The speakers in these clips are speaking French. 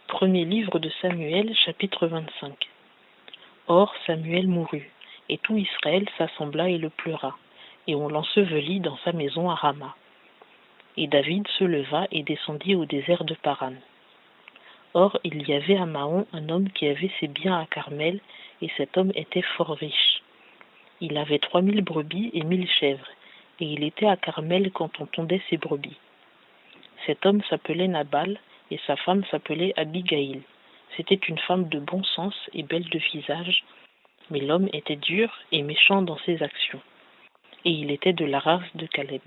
Premier livre de Samuel, chapitre 25. Or Samuel mourut, et tout Israël s'assembla et le pleura, et on l'ensevelit dans sa maison à Rama. Et David se leva et descendit au désert de Paran. Or il y avait à Maon un homme qui avait ses biens à Carmel, et cet homme était fort riche. Il avait 3000 brebis et 1000 chèvres, et il était à Carmel quand on tondait ses brebis. Cet homme s'appelait Nabal, et sa femme s'appelait Abigaïl. C'était une femme de bon sens et belle de visage, mais l'homme était dur et méchant dans ses actions, et il était de la race de Caleb.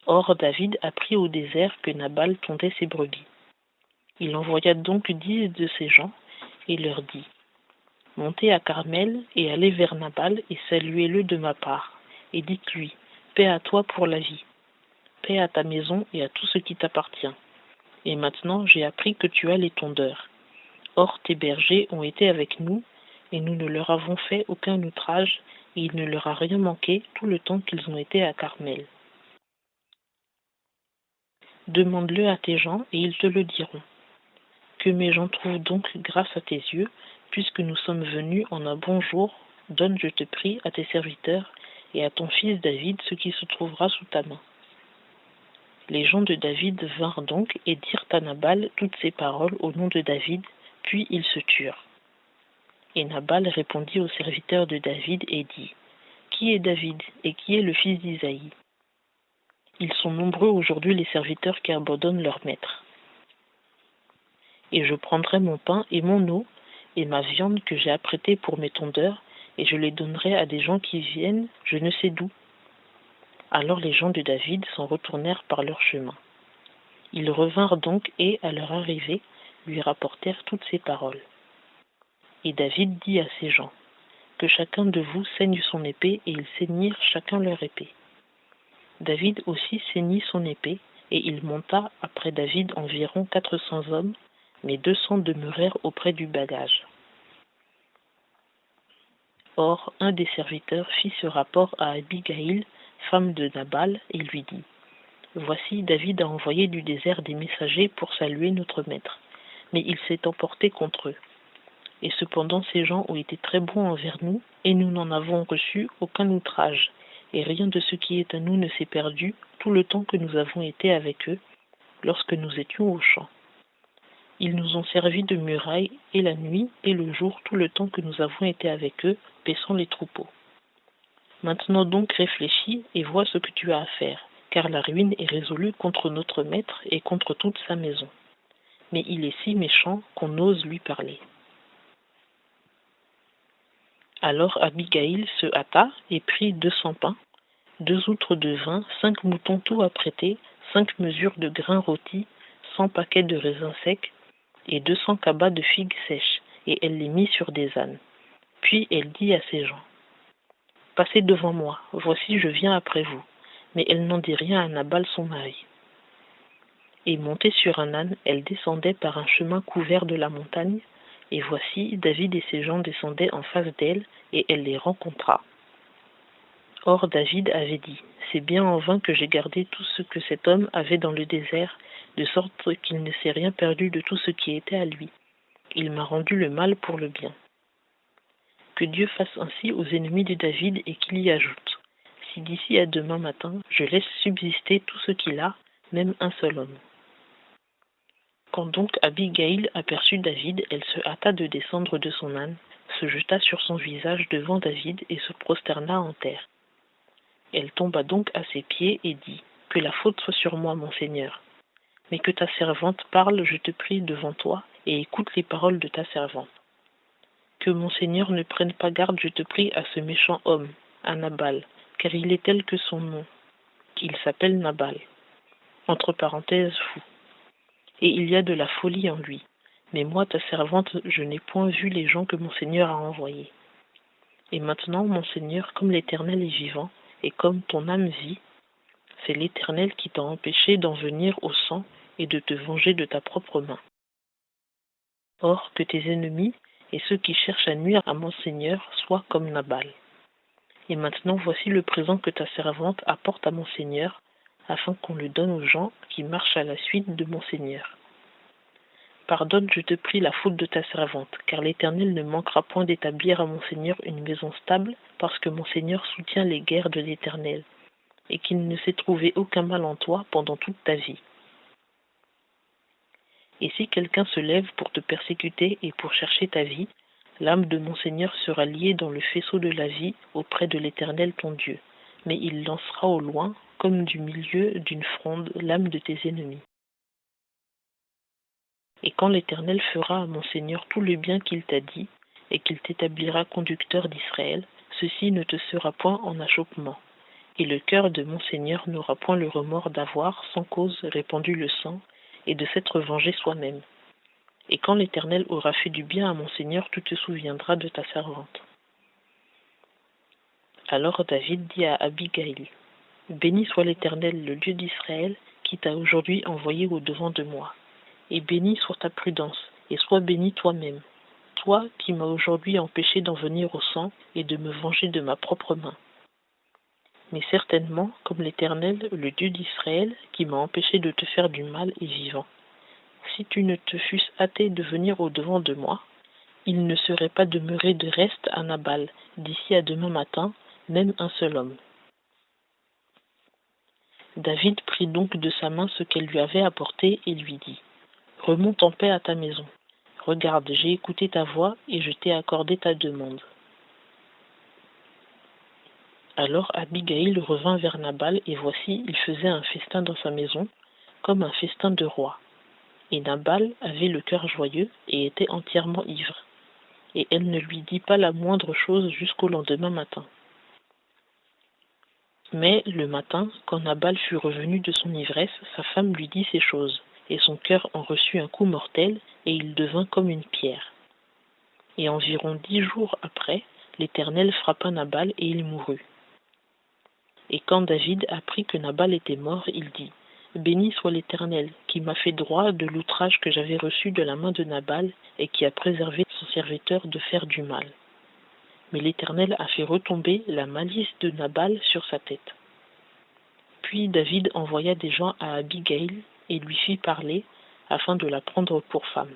Or David apprit au désert que Nabal tondait ses brebis. Il envoya donc 10 de ses gens, et leur dit : « Montez à Carmel, et allez vers Nabal, et saluez-le de ma part, et dites-lui : Paix à toi pour la vie, paix à ta maison et à tout ce qui t'appartient. Et maintenant j'ai appris que tu as les tondeurs. Or tes bergers ont été avec nous, et nous ne leur avons fait aucun outrage, et il ne leur a rien manqué tout le temps qu'ils ont été à Carmel. Demande-le à tes gens, et ils te le diront. Que mes gens trouvent donc grâce à tes yeux, puisque nous sommes venus en un bon jour, donne, je te prie, à tes serviteurs et à ton fils David ce qui se trouvera sous ta main. Les gens de David vinrent donc et dirent à Nabal toutes ces paroles au nom de David, puis ils se turent. Et Nabal répondit aux serviteurs de David et dit : Qui est David et qui est le fils d'Isaïe ? Ils sont nombreux aujourd'hui les serviteurs qui abandonnent leur maître. Et je prendrai mon pain et mon eau et ma viande que j'ai apprêtée pour mes tondeurs, et je les donnerai à des gens qui viennent, je ne sais d'où. Alors les gens de David s'en retournèrent par leur chemin. Ils revinrent donc et, à leur arrivée, lui rapportèrent toutes ces paroles. Et David dit à ses gens : Que chacun de vous saigne son épée, et ils saignirent chacun leur épée. David aussi saignit son épée, et il monta après David environ 400 hommes, mais 200 demeurèrent auprès du bagage. Or, un des serviteurs fit ce rapport à Abigaïl, femme de Nabal, et lui dit : Voici, David a envoyé du désert des messagers pour saluer notre maître, mais il s'est emporté contre eux. Et cependant ces gens ont été très bons envers nous, et nous n'en avons reçu aucun outrage, et rien de ce qui est à nous ne s'est perdu tout le temps que nous avons été avec eux, lorsque nous étions au champ. Ils nous ont servi de muraille et la nuit et le jour tout le temps que nous avons été avec eux, paissant les troupeaux. Maintenant donc réfléchis et vois ce que tu as à faire, car la ruine est résolue contre notre maître et contre toute sa maison. Mais il est si méchant qu'on ose lui parler. Alors Abigaïl se hâta et prit 200 pains, 2 outres de vin, 5 moutons tout apprêtés, 5 mesures de grains rôtis, 100 paquets de raisins secs, et 200 cabas de figues sèches, et elle les mit sur des ânes. Puis elle dit à ses gens : Passez devant moi, voici je viens après vous. Mais elle n'en dit rien à Nabal son mari. Et montée sur un âne, elle descendait par un chemin couvert de la montagne, et voici David et ses gens descendaient en face d'elle, et elle les rencontra. Or David avait dit : C'est bien en vain que j'ai gardé tout ce que cet homme avait dans le désert, de sorte qu'il ne s'est rien perdu de tout ce qui était à lui. Il m'a rendu le mal pour le bien. Que Dieu fasse ainsi aux ennemis de David et qu'il y ajoute : Si d'ici à demain matin, je laisse subsister tout ce qu'il a, même un seul homme. Quand donc Abigaïl aperçut David, elle se hâta de descendre de son âne, se jeta sur son visage devant David et se prosterna en terre. Elle tomba donc à ses pieds et dit : Que la faute soit sur moi, mon Seigneur. Mais que ta servante parle, je te prie, devant toi, et écoute les paroles de ta servante. Que mon Seigneur ne prenne pas garde, je te prie, à ce méchant homme, à Nabal, car il est tel que son nom. Il s'appelle Nabal. Entre parenthèses, fou. Et il y a de la folie en lui. Mais moi, ta servante, je n'ai point vu les gens que mon Seigneur a envoyés. Et maintenant, mon Seigneur, comme l'Éternel est vivant, et comme ton âme vit, c'est l'Éternel qui t'a empêché d'en venir au sang et de te venger de ta propre main. Or, que tes ennemis et ceux qui cherchent à nuire à mon Seigneur soient comme Nabal. Et maintenant, voici le présent que ta servante apporte à mon Seigneur, afin qu'on le donne aux gens qui marchent à la suite de mon Seigneur. Pardonne, je te prie, la faute de ta servante, car l'Éternel ne manquera point d'établir à mon Seigneur une maison stable, parce que mon Seigneur soutient les guerres de l'Éternel, et qu'il ne s'est trouvé aucun mal en toi pendant toute ta vie. Et si quelqu'un se lève pour te persécuter et pour chercher ta vie, l'âme de mon Seigneur sera liée dans le faisceau de la vie auprès de l'Éternel ton Dieu, mais il lancera au loin, comme du milieu d'une fronde, l'âme de tes ennemis. Et quand l'Éternel fera à mon Seigneur tout le bien qu'il t'a dit, et qu'il t'établira conducteur d'Israël, ceci ne te sera point en achoppement. Et le cœur de mon Seigneur n'aura point le remords d'avoir, sans cause, répandu le sang, et de s'être vengé soi-même. Et quand l'Éternel aura fait du bien à mon Seigneur, tu te souviendras de ta servante. Alors David dit à Abigaïl, béni soit l'Éternel, le Dieu d'Israël, qui t'a aujourd'hui envoyé au-devant de moi. Et béni soit ta prudence, et sois béni toi-même, toi qui m'as aujourd'hui empêché d'en venir au sang et de me venger de ma propre main. Mais certainement, comme l'Éternel, le Dieu d'Israël, qui m'a empêché de te faire du mal, est vivant. Si tu ne te fusses hâté de venir au-devant de moi, il ne serait pas demeuré de reste à Nabal, d'ici à demain matin, même un seul homme. David prit donc de sa main ce qu'elle lui avait apporté et lui dit, remonte en paix à ta maison. Regarde, j'ai écouté ta voix et je t'ai accordé ta demande. Alors Abigaïl revint vers Nabal, et voici, il faisait un festin dans sa maison, comme un festin de roi. Et Nabal avait le cœur joyeux et était entièrement ivre. Et elle ne lui dit pas la moindre chose jusqu'au lendemain matin. Mais le matin, quand Nabal fut revenu de son ivresse, sa femme lui dit ces choses, et son cœur en reçut un coup mortel, et il devint comme une pierre. Et environ 10 jours après, l'Éternel frappa Nabal, et il mourut. Et quand David apprit que Nabal était mort, il dit, béni soit l'Éternel, qui m'a fait droit de l'outrage que j'avais reçu de la main de Nabal, et qui a préservé son serviteur de faire du mal. Mais l'Éternel a fait retomber la malice de Nabal sur sa tête. Puis David envoya des gens à Abigaïl, et lui fit parler, afin de la prendre pour femme.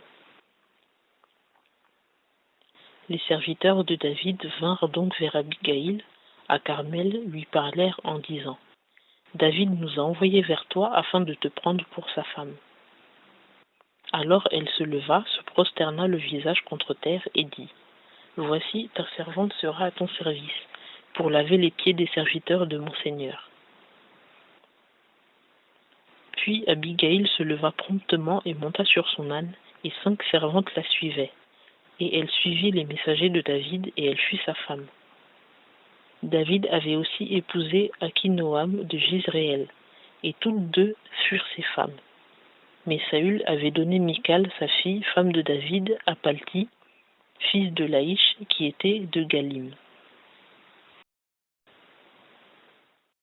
Les serviteurs de David vinrent donc vers Abigaïl, à Carmel, lui parlèrent en disant, David nous a envoyés vers toi afin de te prendre pour sa femme. Alors elle se leva, se prosterna le visage contre terre et dit, voici, ta servante sera à ton service, pour laver les pieds des serviteurs de mon Seigneur. Puis Abigaïl se leva promptement et monta sur son âne, et 5 servantes la suivaient. Et elle suivit les messagers de David, et elle fut sa femme. David avait aussi épousé Akinoam de Jizréel, et toutes deux furent ses femmes. Mais Saül avait donné Michal, sa fille, femme de David, à Palti, fils de Laïch, qui était de Galim.